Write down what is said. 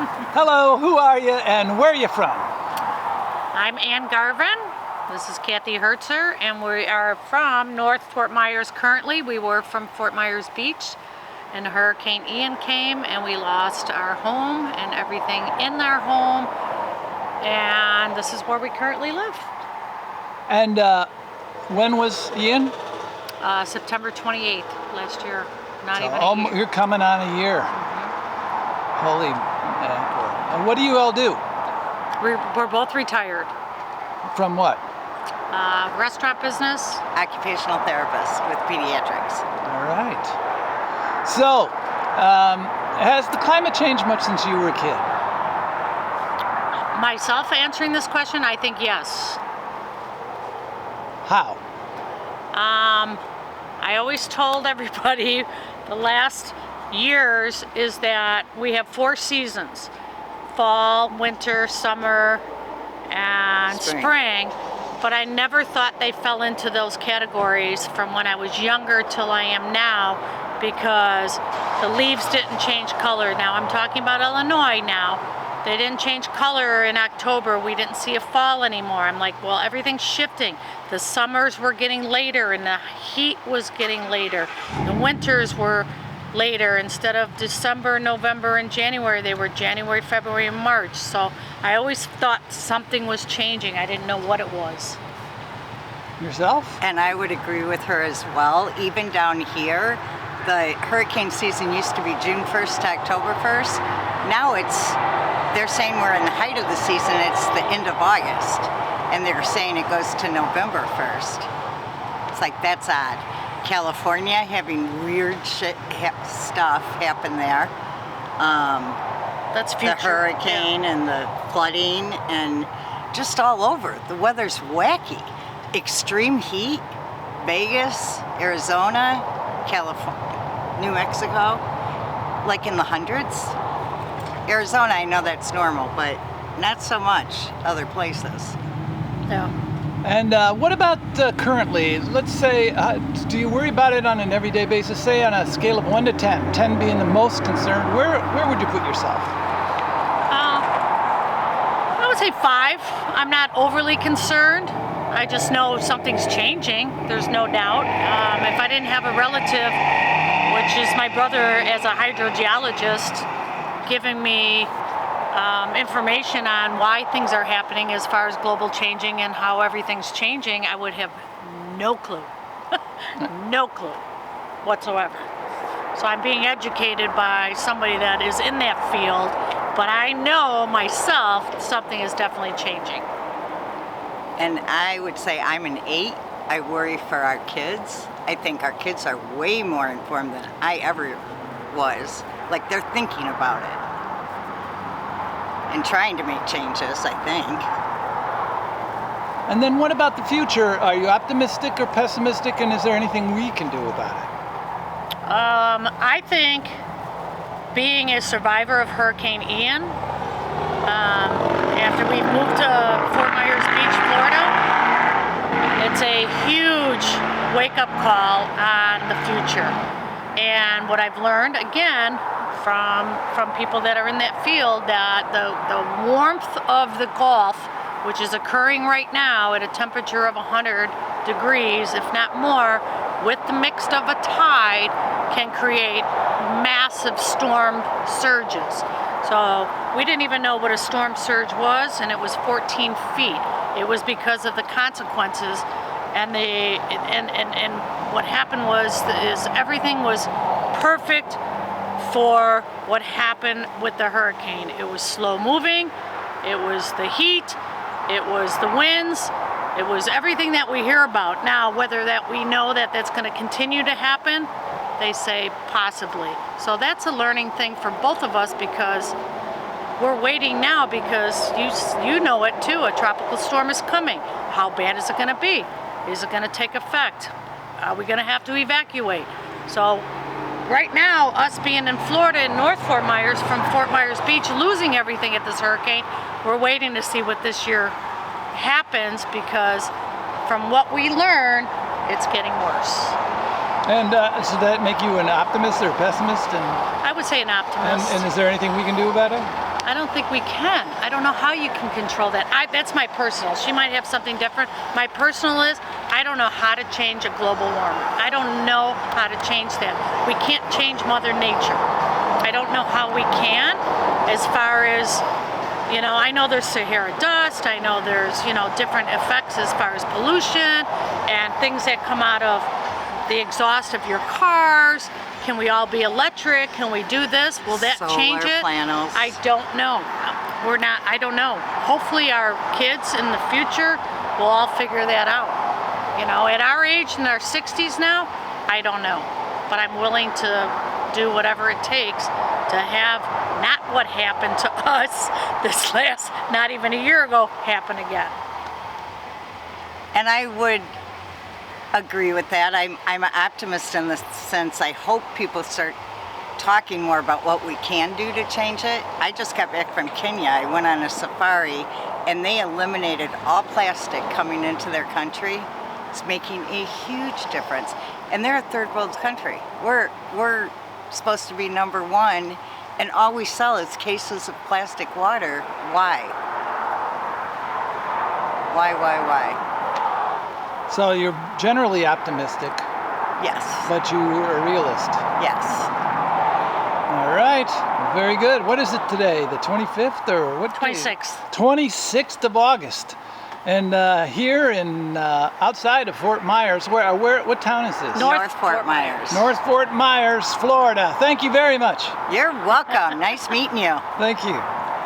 Hello, who are you and where are you from? I'm Anne Garvin. This is Kathy Hirtzer, and we are from North Fort Myers currently. We were from Fort Myers Beach, and Hurricane Ian came and we lost our home and everything in our home, and this is where we currently live. And when was Ian? September 28th last year. Not So, even a year. you're coming on a year. Holy mackerel. And what do you all do? We're both retired. From what? Restaurant business. Occupational therapist with pediatrics. All right. So, has the climate changed much since you were a kid? Myself answering this question, I think yes. How? I always told everybody the last years is that we have 4 seasons: fall, winter, summer, and spring. But I never thought they fell into those categories from when I was younger till I am now, because the leaves didn't change color. Now I'm talking about Illinois now. They didn't change color in October. We didn't see a fall anymore. I'm like, well, everything's shifting. The summers were getting later and the heat was getting later. The winters were later. Instead of December, November, and January, they were January, February, and March. So I always thought something was changing. I didn't know what it was. Yourself? And I would agree with her as well. Even down here, the hurricane season used to be June 1st to October 1st. Now they're saying we're in the height of the season, it's the end of August. And they're saying it goes to November 1st. It's like, that's odd. California having weird stuff happen there. That's future. The hurricane and the flooding and just all over. The weather's wacky. Extreme heat, Vegas, Arizona, California, New Mexico, like in the hundreds. Arizona, I know that's normal, but not so much other places. Yeah. And what about currently? Let's say, do you worry about it on an everyday basis? Say on a scale of 1 to 10, 10 being the most concerned, where would you put yourself? I would say 5. I'm not overly concerned. I just know something's changing. There's no doubt. If I didn't have a relative, which is my brother as a hydro-geologist, giving me information on why things are happening as far as global changing and how everything's changing, I would have no clue. No clue whatsoever. So I'm being educated by somebody that is in that field, but I know myself something is definitely changing. And I would say I'm an 8. I worry for our kids. I think our kids are way more informed than I ever was. Like, they're thinking about it and trying to make changes, I think. And then what about the future? Are you optimistic or pessimistic, and is there anything we can do about it? I think being a survivor of Hurricane Ian, after we moved to Fort Myers Beach, Florida, it's a huge wake-up call on the future. And what I've learned, again, from people that are in that field, that the warmth of the Gulf, which is occurring right now at a temperature of 100 degrees, if not more, with the mix of a tide, can create massive storm surges. So we didn't even know what a storm surge was, and it was 14 feet. It was because of the consequences, and what happened is everything was perfect for what happened with the hurricane. It was slow moving, it was the heat, it was the winds, it was everything that we hear about. Now, whether that we know that that's going to continue to happen, they say possibly. So that's a learning thing for both of us, because we're waiting now, because you know it too, a tropical storm is coming. How bad is it going to be? Is it going to take effect? Are we going to have to evacuate? So right now, us being in Florida in North Fort Myers, from Fort Myers Beach, losing everything at this hurricane, we're waiting to see what this year happens, because from what we learn, it's getting worse. And does that make you an optimist or pessimist? And I would say an optimist. And is there anything we can do about it? I don't think we can. I don't know how you can control that. That's my personal. She might have something different. My personal is, I don't know how to change a global warming. I don't know how to change that. We can't change Mother Nature. I don't know how we can, as far as, I know there's Sahara dust, I know there's, different effects as far as pollution and things that come out of the exhaust of your cars. Can we all be electric? Can we do this? Will that change it? Solar panels. I don't know. I don't know. Hopefully our kids in the future will all figure that out. At our age, in our 60s now, I don't know. But I'm willing to do whatever it takes to have not what happened to us this last, not even a year ago, happen again. And I would agree with that. I'm an optimist in the sense I hope people start talking more about what we can do to change it. I just got back from Kenya. I went on a safari and they eliminated all plastic coming into their country. It's making a huge difference. And they're a third world country. We're supposed to be number one, and all we sell is cases of plastic water. Why? Why? So you're generally optimistic, Yes. but you are a realist. Yes. All right, very good. What is it today? The 25th or what? 26th. 26th of August, and here in outside of Fort Myers. What town is this? North Fort Myers. North Fort Myers, Florida. Thank you very much. You're welcome. Nice meeting you. Thank you.